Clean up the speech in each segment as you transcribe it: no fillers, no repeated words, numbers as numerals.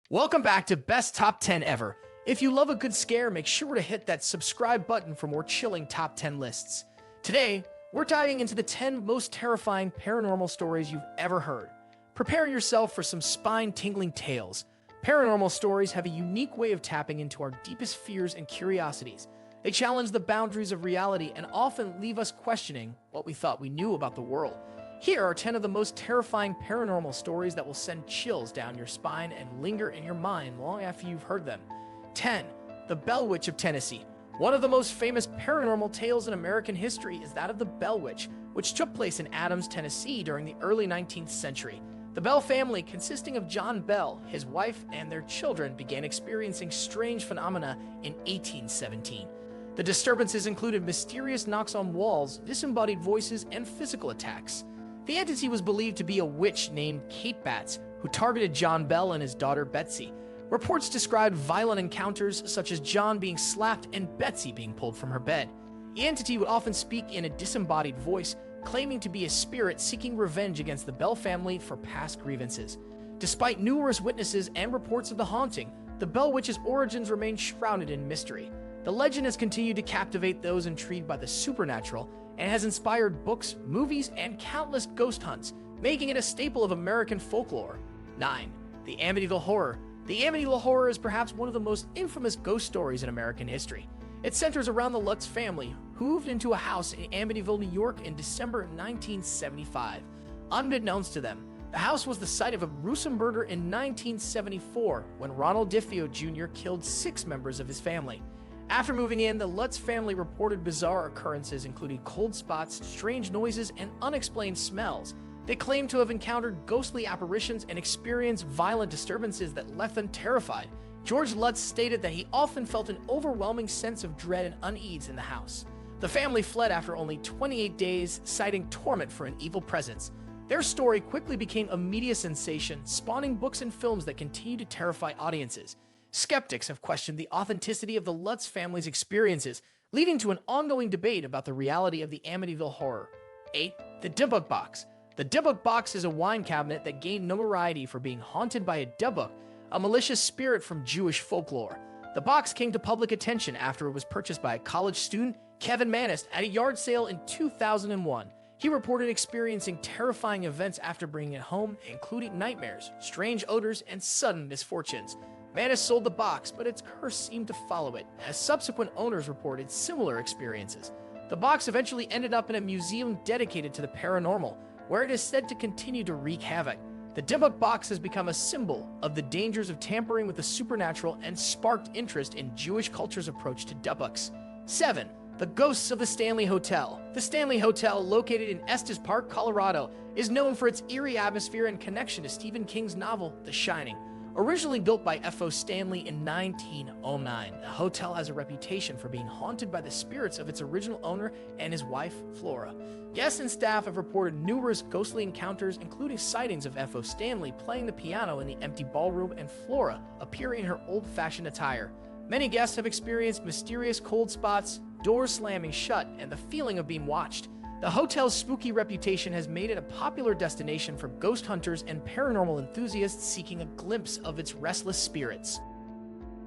Welcome back to Best Top 10 Ever. If you love a good scare, make sure to hit that subscribe button for more chilling top 10 lists. Today, we're diving into the 10 most terrifying paranormal stories you've ever heard. Prepare yourself for some spine-tingling tales. Paranormal stories have a unique way of tapping into our deepest fears and curiosities. They challenge the boundaries of reality and often leave us questioning what we thought we knew about the world. Here are 10 of the most terrifying paranormal stories that will send chills down your spine and linger in your mind long after you've heard them. 10. The Bell Witch of Tennessee. One of the most famous paranormal tales in American history is that of the Bell Witch, which took place in Adams, Tennessee during the early 19th century. The Bell family, consisting of John Bell, his wife, and their children, began experiencing strange phenomena in 1817. The disturbances included mysterious knocks on walls, disembodied voices, and physical attacks. The entity was believed to be a witch named Kate Batts, who targeted John Bell and his daughter Betsy. Reports described violent encounters, such as John being slapped and Betsy being pulled from her bed. The entity would often speak in a disembodied voice, claiming to be a spirit seeking revenge against the Bell family for past grievances. Despite numerous witnesses and reports of the haunting, the Bell Witch's origins remain shrouded in mystery. The legend has continued to captivate those intrigued by the supernatural and has inspired books, movies, and countless ghost hunts, making it a staple of American folklore. 9. The Amityville Horror. The Amityville Horror is perhaps one of the most infamous ghost stories in American history. It centers around the Lutz family, who moved into a house in Amityville, New York in December 1975. Unbeknownst to them, the house was the site of a gruesome murder in 1974 when Ronald DeFeo Jr. killed 6 members of his family. After moving in, the Lutz family reported bizarre occurrences including cold spots, strange noises, and unexplained smells. They claimed to have encountered ghostly apparitions and experienced violent disturbances that left them terrified. George Lutz stated that he often felt an overwhelming sense of dread and unease in the house. The family fled after only 28 days, citing torment for an evil presence. Their story quickly became a media sensation, spawning books and films that continue to terrify audiences. Skeptics have questioned the authenticity of the Lutz family's experiences, leading to an ongoing debate about the reality of the Amityville Horror. 8. The Debuk Box. The Debuk Box is a wine cabinet that gained notoriety for being haunted by a Debuk, a malicious spirit from Jewish folklore. The box came to public attention after it was purchased by a college student, Kevin Manist, at a yard sale in 2001. He reported experiencing terrifying events after bringing it home, including nightmares, strange odors, and sudden misfortunes. Manus sold the box, but its curse seemed to follow it, as subsequent owners reported similar experiences. The box eventually ended up in a museum dedicated to the paranormal, where it is said to continue to wreak havoc. The Debuk Box has become a symbol of the dangers of tampering with the supernatural and sparked interest in Jewish culture's approach to Debuks. 7. The Ghosts of the Stanley Hotel. The Stanley Hotel, located in Estes Park, Colorado, is known for its eerie atmosphere and connection to Stephen King's novel, The Shining. Originally built by F.O. Stanley in 1909, the hotel has a reputation for being haunted by the spirits of its original owner and his wife, Flora. Guests and staff have reported numerous ghostly encounters, including sightings of F.O. Stanley playing the piano in the empty ballroom and Flora appearing in her old-fashioned attire. Many guests have experienced mysterious cold spots, doors slamming shut, and the feeling of being watched. The hotel's spooky reputation has made it a popular destination for ghost hunters and paranormal enthusiasts seeking a glimpse of its restless spirits.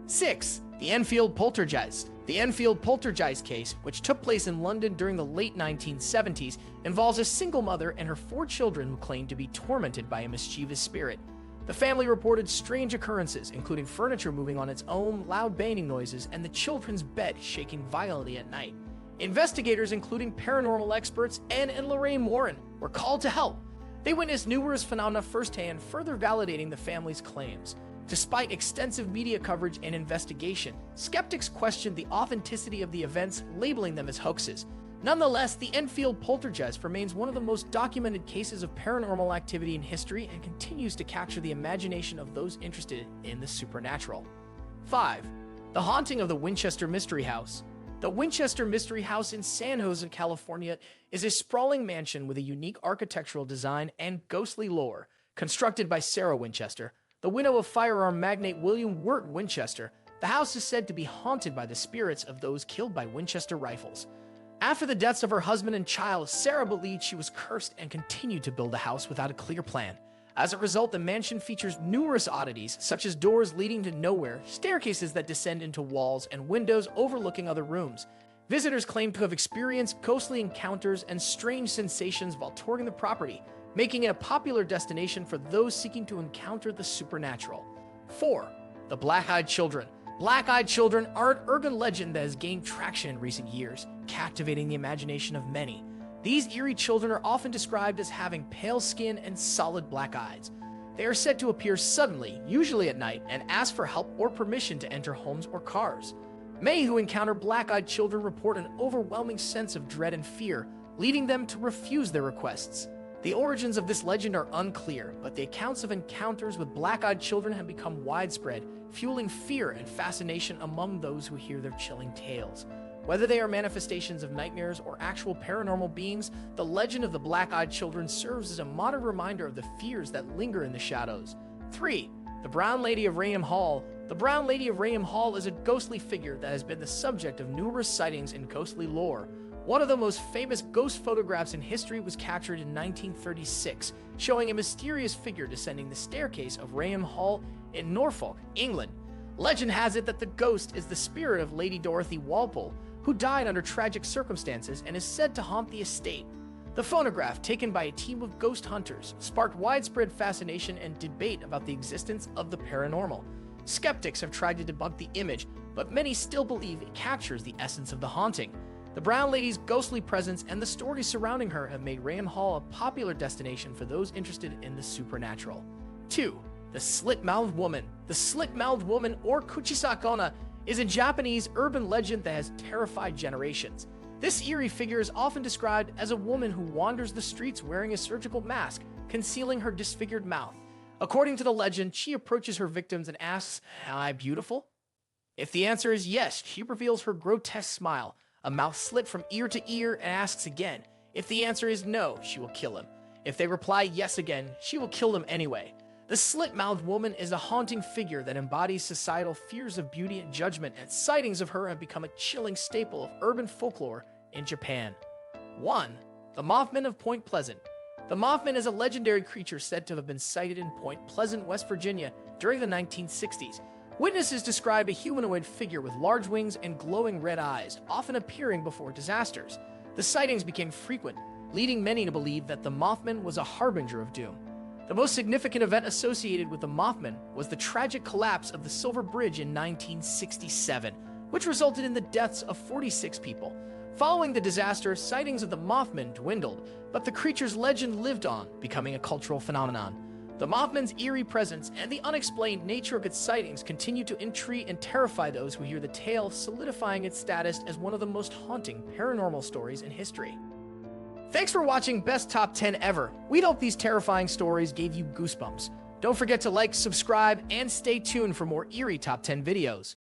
6. The Enfield Poltergeist. The Enfield Poltergeist case, which took place in London during the late 1970s, involves a single mother and her 4 children who claim to be tormented by a mischievous spirit. The family reported strange occurrences, including furniture moving on its own, loud banging noises, and the children's bed shaking violently at night. Investigators, including paranormal experts Anne and Lorraine Warren, were called to help. They witnessed numerous phenomena firsthand, further validating the family's claims. Despite extensive media coverage and investigation, skeptics questioned the authenticity of the events, labeling them as hoaxes. Nonetheless, the Enfield Poltergeist remains one of the most documented cases of paranormal activity in history and continues to capture the imagination of those interested in the supernatural. 5. The Haunting of the Winchester Mystery House. The Winchester Mystery House in San Jose, California, is a sprawling mansion with a unique architectural design and ghostly lore. Constructed by Sarah Winchester, the widow of firearm magnate William Wirt Winchester, the house is said to be haunted by the spirits of those killed by Winchester rifles. After the deaths of her husband and child, Sarah believed she was cursed and continued to build the house without a clear plan. As a result, the mansion features numerous oddities, such as doors leading to nowhere, staircases that descend into walls, and windows overlooking other rooms. Visitors claim to have experienced ghostly encounters and strange sensations while touring the property, making it a popular destination for those seeking to encounter the supernatural. 4. The Blackeyed Children. Blackeyed Children are an urban legend that has gained traction in recent years, captivating the imagination of many. These eerie children are often described as having pale skin and solid black eyes. They are said to appear suddenly, usually at night, and ask for help or permission to enter homes or cars. Many who encounter black-eyed children report an overwhelming sense of dread and fear, leading them to refuse their requests. The origins of this legend are unclear, but the accounts of encounters with black-eyed children have become widespread, fueling fear and fascination among those who hear their chilling tales. Whether they are manifestations of nightmares or actual paranormal beings, the legend of the Blackeyed Children serves as a modern reminder of the fears that linger in the shadows. 3. The Brown Lady of Raynham Hall. The Brown Lady of Raynham Hall is a ghostly figure that has been the subject of numerous sightings in ghostly lore. One of the most famous ghost photographs in history was captured in 1936, showing a mysterious figure descending the staircase of Raynham Hall in Norfolk, England. Legend has it that the ghost is the spirit of Lady Dorothy Walpole, who died under tragic circumstances and is said to haunt the estate. The photograph, taken by a team of ghost hunters, sparked widespread fascination and debate about the existence of the paranormal. Skeptics have tried to debunk the image, but many still believe it captures the essence of the haunting. The Brown Lady's ghostly presence and the stories surrounding her have made Raynham Hall a popular destination for those interested in the supernatural. 2. The Slit-Mouthed Woman. The Slit-Mouthed Woman, or Kuchisakona, is a Japanese urban legend that has terrified generations. This eerie figure is often described as a woman who wanders the streets wearing a surgical mask, concealing her disfigured mouth. According to the legend, she approaches her victims and asks, "Am I beautiful?" If the answer is yes, she reveals her grotesque smile, a mouth slit from ear to ear, and asks again. If the answer is no, she will kill him. If they reply yes again, she will kill them anyway. The Slit-Mouthed Woman is a haunting figure that embodies societal fears of beauty and judgment, and sightings of her have become a chilling staple of urban folklore in Japan. 1. The Mothman of Point Pleasant. The Mothman is a legendary creature said to have been sighted in Point Pleasant, West Virginia during the 1960s. Witnesses describe a humanoid figure with large wings and glowing red eyes, often appearing before disasters. The sightings became frequent, leading many to believe that the Mothman was a harbinger of doom. The most significant event associated with the Mothman was the tragic collapse of the Silver Bridge in 1967, which resulted in the deaths of 46 people. Following the disaster, sightings of the Mothman dwindled, but the creature's legend lived on, becoming a cultural phenomenon. The Mothman's eerie presence and the unexplained nature of its sightings continue to intrigue and terrify those who hear the tale, solidifying its status as one of the most haunting paranormal stories in history. Thanks for watching Best Top 10 Ever. We hope these terrifying stories gave you goosebumps. Don't forget to like, subscribe, and stay tuned for more eerie Top 10 videos.